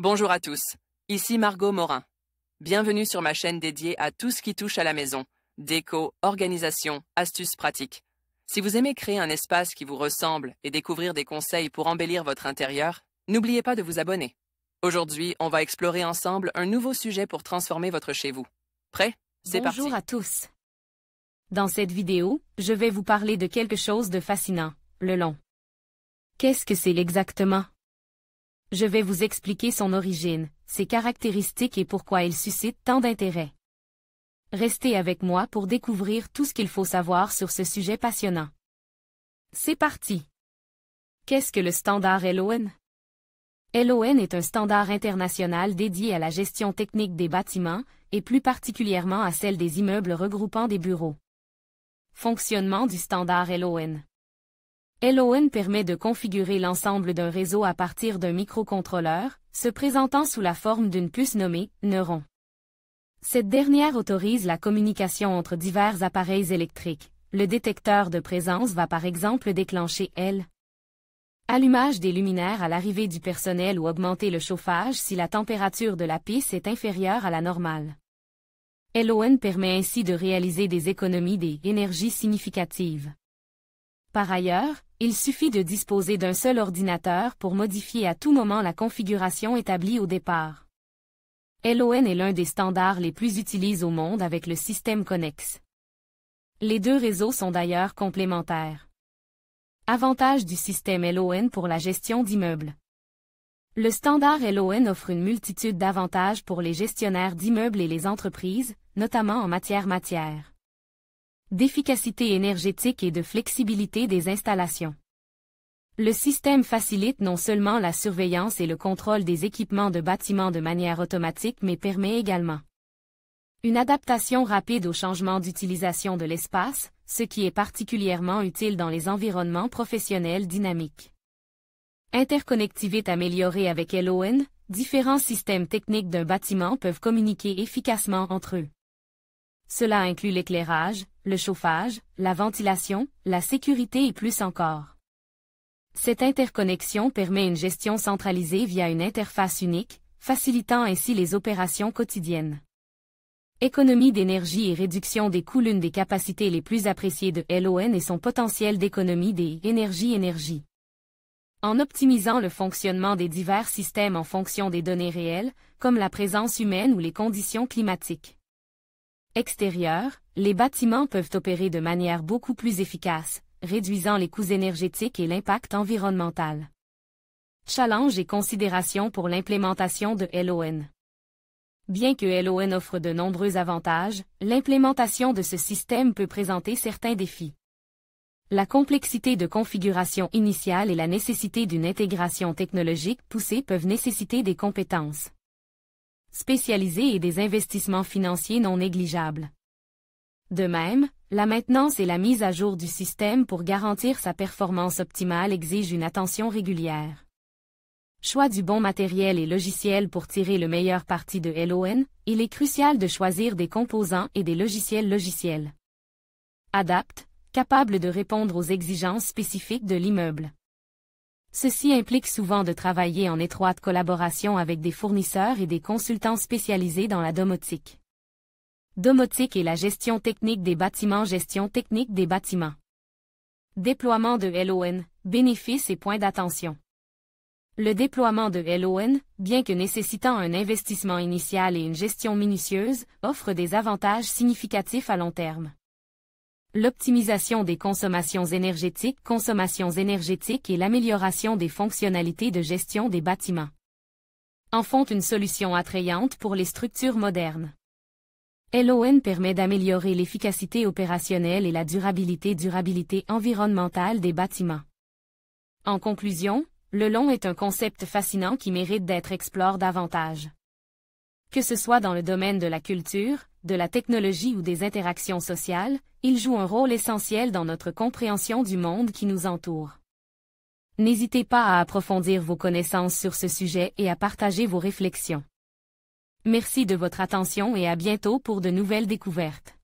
Bonjour à tous, ici Margot Morin. Bienvenue sur ma chaîne dédiée à tout ce qui touche à la maison, déco, organisation, astuces pratiques. Si vous aimez créer un espace qui vous ressemble et découvrir des conseils pour embellir votre intérieur, n'oubliez pas de vous abonner. Aujourd'hui, on va explorer ensemble un nouveau sujet pour transformer votre chez vous. Prêt? C'est parti! Bonjour à tous. Dans cette vidéo, je vais vous parler de quelque chose de fascinant, le long. Qu'est-ce que c'est exactement? Je vais vous expliquer son origine, ses caractéristiques et pourquoi il suscite tant d'intérêt. Restez avec moi pour découvrir tout ce qu'il faut savoir sur ce sujet passionnant. C'est parti! Qu'est-ce que le standard LON? LON est un standard international dédié à la gestion technique des bâtiments, et plus particulièrement à celle des immeubles regroupant des bureaux. Fonctionnement du standard LON. LON permet de configurer l'ensemble d'un réseau à partir d'un microcontrôleur, se présentant sous la forme d'une puce nommée « neuron ». Cette dernière autorise la communication entre divers appareils électriques. Le détecteur de présence va par exemple déclencher allumage des luminaires à l'arrivée du personnel ou augmenter le chauffage si la température de la pièce est inférieure à la normale. LON permet ainsi de réaliser des économies d'énergie significatives. Par ailleurs, il suffit de disposer d'un seul ordinateur pour modifier à tout moment la configuration établie au départ. LON est l'un des standards les plus utilisés au monde avec le système connexe. Les deux réseaux sont d'ailleurs complémentaires. Avantages du système LON pour la gestion d'immeubles. Le standard LON offre une multitude d'avantages pour les gestionnaires d'immeubles et les entreprises, notamment en matière. D'efficacité énergétique et de flexibilité des installations. Le système facilite non seulement la surveillance et le contrôle des équipements de bâtiments de manière automatique mais permet également une adaptation rapide aux changements d'utilisation de l'espace, ce qui est particulièrement utile dans les environnements professionnels dynamiques. Interconnectivité améliorée avec LON, différents systèmes techniques d'un bâtiment peuvent communiquer efficacement entre eux. Cela inclut l'éclairage, le chauffage, la ventilation, la sécurité et plus encore. Cette interconnexion permet une gestion centralisée via une interface unique, facilitant ainsi les opérations quotidiennes. Économie d'énergie et réduction des coûts. L'une des capacités les plus appréciées de LON est son potentiel d'économie d'énergie. En optimisant le fonctionnement des divers systèmes en fonction des données réelles, comme la présence humaine ou les conditions climatiques extérieures, les bâtiments peuvent opérer de manière beaucoup plus efficace, réduisant les coûts énergétiques et l'impact environnemental. Challenge et considérations pour l'implémentation de LON. Bien que LON offre de nombreux avantages, l'implémentation de ce système peut présenter certains défis. La complexité de configuration initiale et la nécessité d'une intégration technologique poussée peuvent nécessiter des compétences spécialisées et des investissements financiers non négligeables. De même, la maintenance et la mise à jour du système pour garantir sa performance optimale exigent une attention régulière. Choix du bon matériel et logiciel. Pour tirer le meilleur parti de LON, il est crucial de choisir des composants et des logiciels adaptés, capables de répondre aux exigences spécifiques de l'immeuble. Ceci implique souvent de travailler en étroite collaboration avec des fournisseurs et des consultants spécialisés dans la domotique. Domotique et la gestion technique des bâtiments. Gestion technique des bâtiments. Déploiement de LON, bénéfices et points d'attention. Le déploiement de LON, bien que nécessitant un investissement initial et une gestion minutieuse, offre des avantages significatifs à long terme. L'optimisation des consommations énergétiques et l'amélioration des fonctionnalités de gestion des bâtiments en font une solution attrayante pour les structures modernes. LON permet d'améliorer l'efficacité opérationnelle et la durabilité environnementale des bâtiments. En conclusion, le long est un concept fascinant qui mérite d'être exploré davantage. Que ce soit dans le domaine de la culture, de la technologie ou des interactions sociales, il joue un rôle essentiel dans notre compréhension du monde qui nous entoure. N'hésitez pas à approfondir vos connaissances sur ce sujet et à partager vos réflexions. Merci de votre attention et à bientôt pour de nouvelles découvertes.